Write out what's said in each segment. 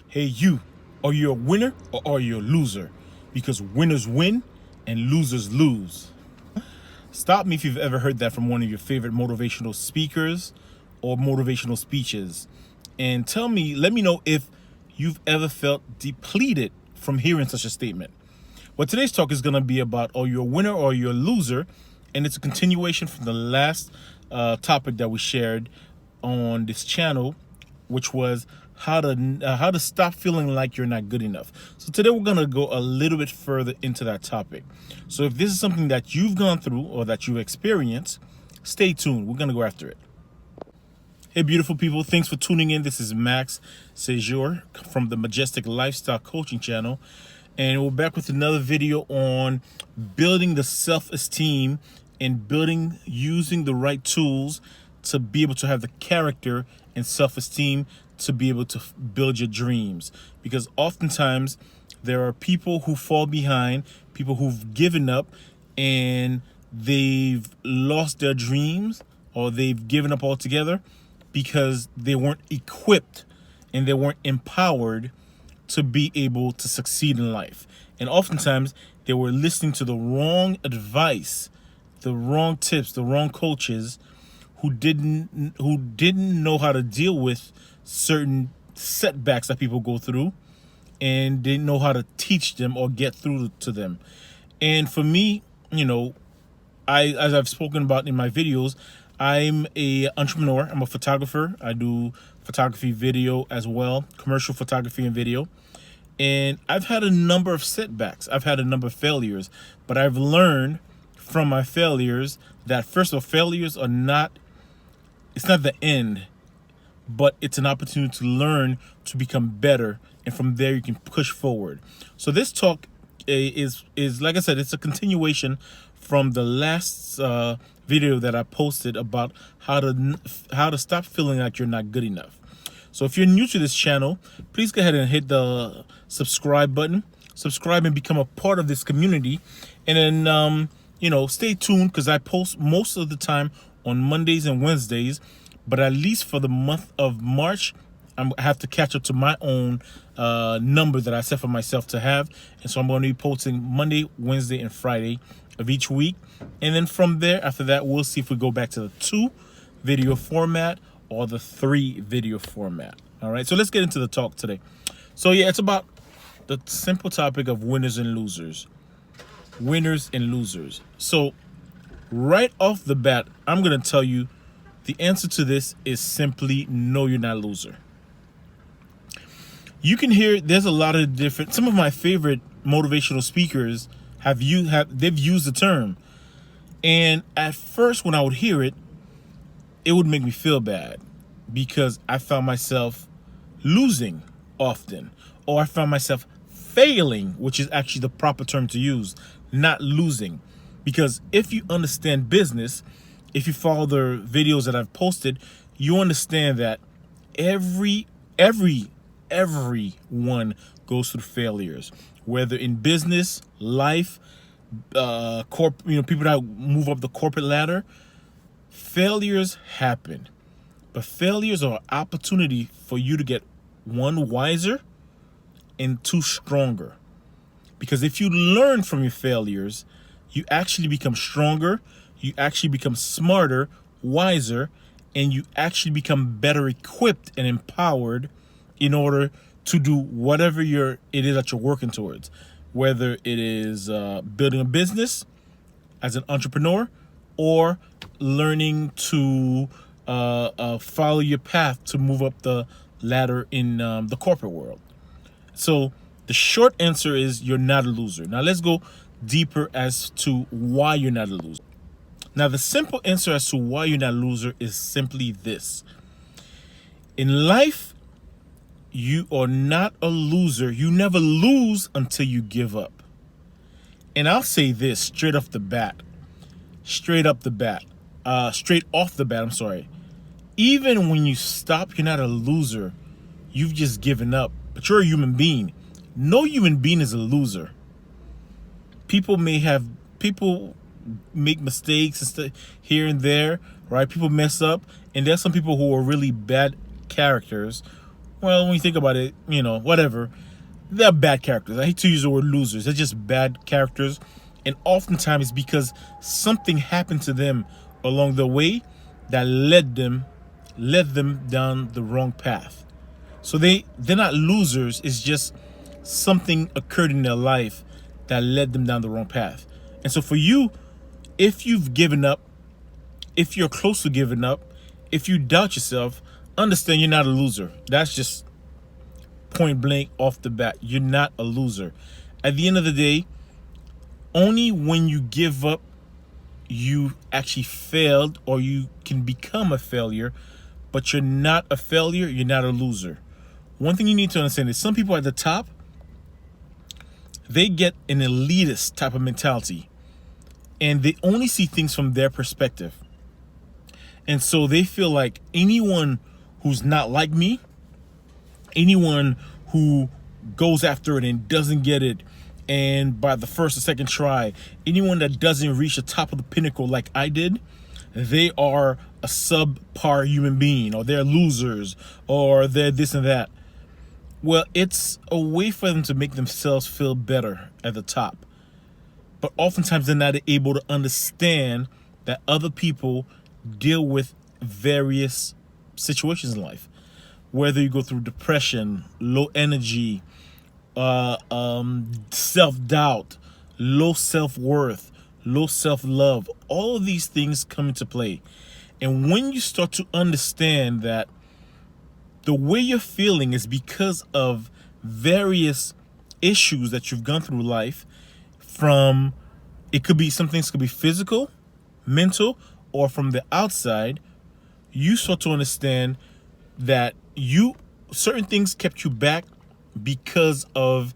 Hey, you, are you a winner or are you a loser? Because winners win and losers lose. Stop me if you've ever heard that from one of your favorite motivational speakers or motivational speeches. And let me know if you've ever felt depleted from hearing such a statement. Well, today's talk is going to be about are you a winner or are you a loser? And it's a continuation from the last topic that we shared on this channel, which was how to stop feeling like you're not good enough. So today we're going to go a little bit further into that topic. So if this is something that you've gone through or that you've experienced, stay tuned. We're going to go after it. Hey, beautiful people. Thanks for tuning in. This is Max Youre from the Majestic Lifestyle Coaching Channel. And we're back with another video on building the self-esteem and using the right tools to be able to have the character and self-esteem to be able to build your dreams. Because oftentimes there are people who fall behind, people who've given up and they've lost their dreams or they've given up altogether because they weren't equipped and they weren't empowered to be able to succeed in life. And oftentimes they were listening to the wrong advice, the wrong tips, the wrong coaches who didn't know how to deal with certain setbacks that people go through and didn't know how to teach them or get through to them. And for me, as I've spoken about in my videos, I'm an entrepreneur. I'm a photographer. I do photography, video as well, commercial photography and video. And I've had a number of setbacks. I've had a number of failures, but I've learned from my failures that, first of all, failures are it's not the end, but it's an opportunity to learn to become better. And from there, you can push forward. So this talk is like I said, it's a continuation from the last video that I posted about how to stop feeling like you're not good enough. So if you're new to this channel, please go ahead and hit the subscribe button. Subscribe and become a part of this community. And then, stay tuned because I post most of the time on Mondays and Wednesdays. But at least for the month of March, I have to catch up to my own number that I set for myself to have. And so I'm going to be posting Monday, Wednesday, and Friday of each week. And then from there, after that, we'll see if we go back to the 2-video format or the 3-video format. All right, so let's get into the talk today. So yeah, it's about the simple topic of winners and losers. Winners and losers. So right off the bat, I'm going to tell you the answer to this is simply no, you're not a loser. You can hear there's a lot of different, some of my favorite motivational speakers they've used the term. And at first when I would hear it, it would make me feel bad because I found myself losing often, or I found myself failing, which is actually the proper term to use, not losing. Because if you understand business, if you follow the videos that I've posted, you understand that everyone goes through failures, whether in business, life, people that move up the corporate ladder. Failures happen, but failures are an opportunity for you to get, 1, wiser, and 2, stronger. Because if you learn from your failures, you actually become stronger, you actually become smarter, wiser, and you actually become better equipped and empowered in order to do whatever it is that you're working towards. Whether it is building a business as an entrepreneur or learning to follow your path to move up the ladder in the corporate world. So the short answer is you're not a loser. Now let's go deeper as to why you're not a loser. Now the simple answer as to why you're not a loser is simply this. In life, you are not a loser. You never lose until you give up. And I'll say this straight off the bat. I'm sorry. Even when you stop, you're not a loser. You've just given up. But you're a human being. No human being is a loser. People make mistakes and here and there, right? People mess up. And there's some people who are really bad characters well, when you think about it, whatever, they're bad characters. I hate to use the word losers. They're just bad characters. And oftentimes it's because something happened to them along the way that led them down the wrong path. So they're not losers. It's just something occurred in their life that led them down the wrong path. And so for you, if you've given up, if you're close to giving up, if you doubt yourself, understand you're not a loser. That's just point blank off the bat. You're not a loser. At the end of the day, only when you give up, you actually failed, or you can become a failure, but you're not a failure, you're not a loser. One thing you need to understand is some people at the top, they get an elitist type of mentality, and they only see things from their perspective. And so they feel like anyone who's not like me, anyone who goes after it and doesn't get it, and by the first or second try, anyone that doesn't reach the top of the pinnacle like I did, they are a subpar human being, or they're losers, or they're this and that. Well, it's a way for them to make themselves feel better at the top. But oftentimes they're not able to understand that other people deal with various situations in life. Whether you go through depression, low energy, self-doubt, low self-worth, low self-love, all of these things come into play. And when you start to understand that the way you're feeling is because of various issues that you've gone through life, from, it could be, some things could be physical, mental, or from the outside, you start to understand that certain things kept you back because of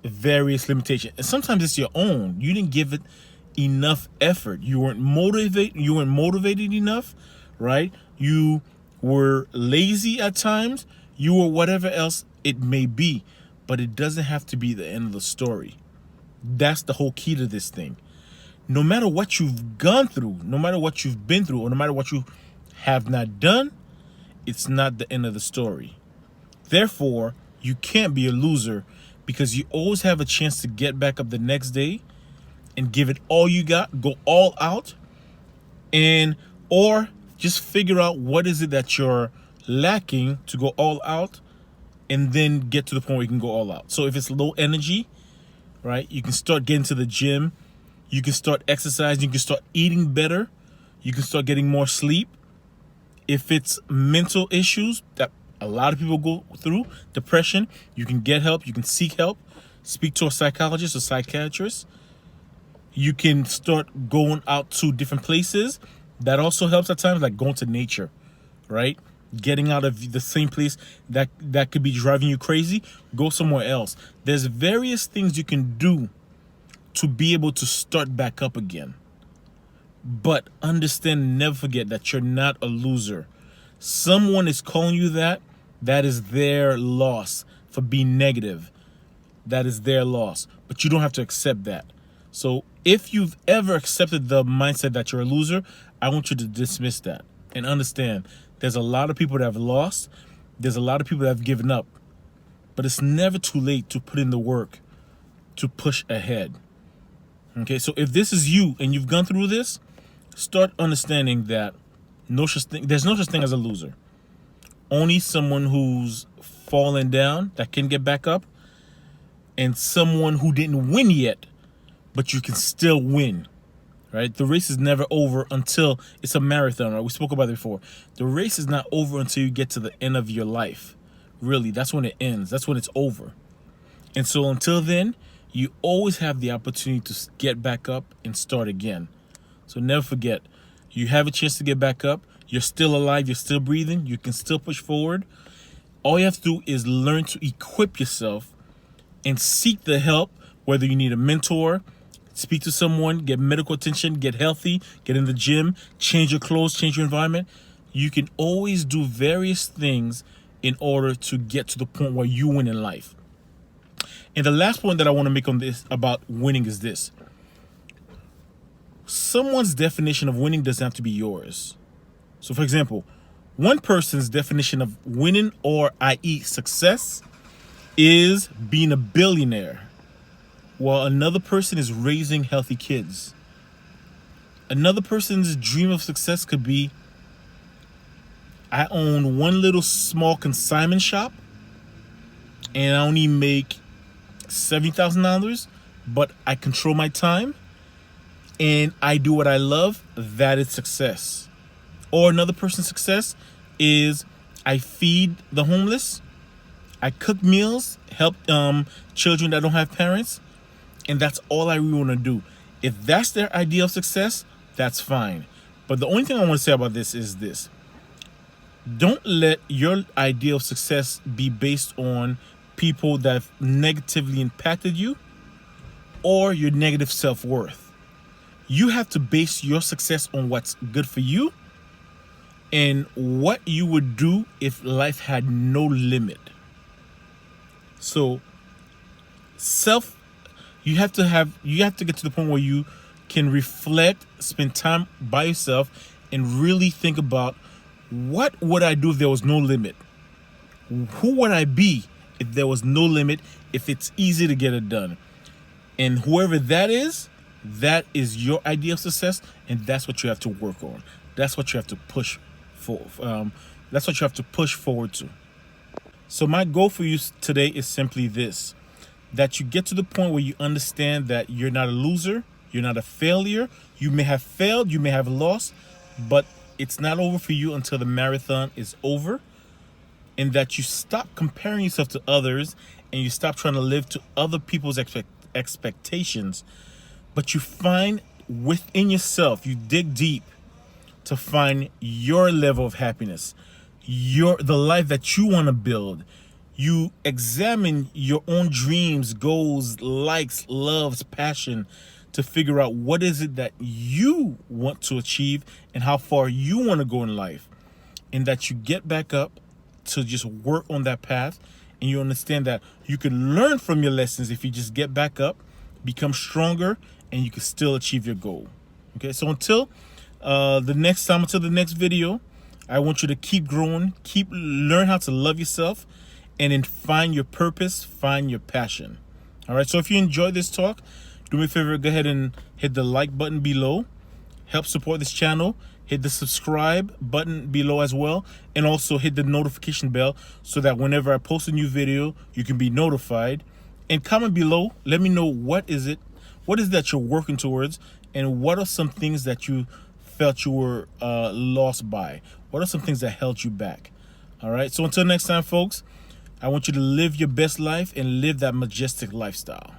various limitations. And sometimes it's your own. You didn't give it enough effort. You weren't motivated enough, right? You were lazy at times. You were whatever else it may be. But it doesn't have to be the end of the story. That's the whole key to this thing. No matter what you've gone through, no matter what you've been through, or no matter what you have not done, it's not the end of the story. Therefore, you can't be a loser, because you always have a chance to get back up the next day and give it all you got, go all out, or just figure out what is it that you're lacking to go all out, and then get to the point where you can go all out. So if it's low energy, right, you can start getting to the gym, you can start exercising, you can start eating better, you can start getting more sleep. If it's mental issues that a lot of people go through, depression, you can get help, you can seek help, speak to a psychologist or psychiatrist. You can start going out to different places. That also helps at times, like going to nature, right? Getting out of the same place that could be driving you crazy, go somewhere else. There's various things you can do to be able to start back up again. But understand, never forget that you're not a loser. Someone is calling you that. That is their loss for being negative. That is their loss. But you don't have to accept that. So if you've ever accepted the mindset that you're a loser, I want you to dismiss that and understand there's a lot of people that have lost. There's a lot of people that have given up. But it's never too late to put in the work to push ahead. Okay, so if this is you and you've gone through this, start understanding that there's no such thing as a loser. Only someone who's fallen down that can get back up, and someone who didn't win yet, but you can still win, right? The race is never over until it's a marathon, right? We spoke about it before. The race is not over until you get to the end of your life. Really, that's when it ends. That's when it's over. And so until then, you always have the opportunity to get back up and start again. So never forget, you have a chance to get back up. You're still alive. You're still breathing. You can still push forward. All you have to do is learn to equip yourself and seek the help, whether you need a mentor, speak to someone, get medical attention, get healthy, get in the gym, change your clothes, change your environment. You can always do various things in order to get to the point where you win in life. And the last point that I want to make on this about winning is this. Someone's definition of winning doesn't have to be yours. So for example, One person's definition of winning, or i.e. success, is being a billionaire, while another person is raising healthy kids. Another person's dream of success could be, I own one little small consignment shop and I only make $70,000, but I control my time and I do what I love. That is success. Or another person's success is, I feed the homeless, I cook meals, help children that don't have parents, and that's all I really want to do. If that's their idea of success, that's fine. But the only thing I want to say about this is this. Don't let your idea of success be based on people that have negatively impacted you or your negative self-worth. You have to base your success on what's good for you and what you would do if life had no limit. So you have to get to the point where you can reflect, spend time by yourself, and really think about, what would I do if there was no limit? Who would I be if there was no limit, if it's easy to get it done? And whoever that is your idea of success, and that's what you have to work on. That's what you have to push for. That's what you have to push forward to. So my goal for you today is simply this: that you get to the point where you understand that you're not a loser, you're not a failure. You may have failed, you may have lost, but it's not over for you until the marathon is over. And that you stop comparing yourself to others and you stop trying to live to other people's expectations, but you find within yourself, you dig deep to find your level of happiness, the life that you want to build. You examine your own dreams, goals, likes, loves, passion, to figure out what is it that you want to achieve and how far you want to go in life. And that you get back up to just work on that path, and you understand that you can learn from your lessons if you just get back up, become stronger, and you can still achieve your goal. Okay, so until the next video, I want you to keep growing, learn how to love yourself, and then find your purpose, find your passion. All right, so if you enjoyed this talk, do me a favor, go ahead and hit the like button below. Help support this channel. Hit the subscribe button below as well, and also hit the notification bell so that whenever I post a new video, you can be notified. And comment below, let me know what is that you're working towards, and what are some things that you felt you were lost by. What are some things that held you back? All right, so until next time, folks, I want you to live your best life and live that majestic lifestyle.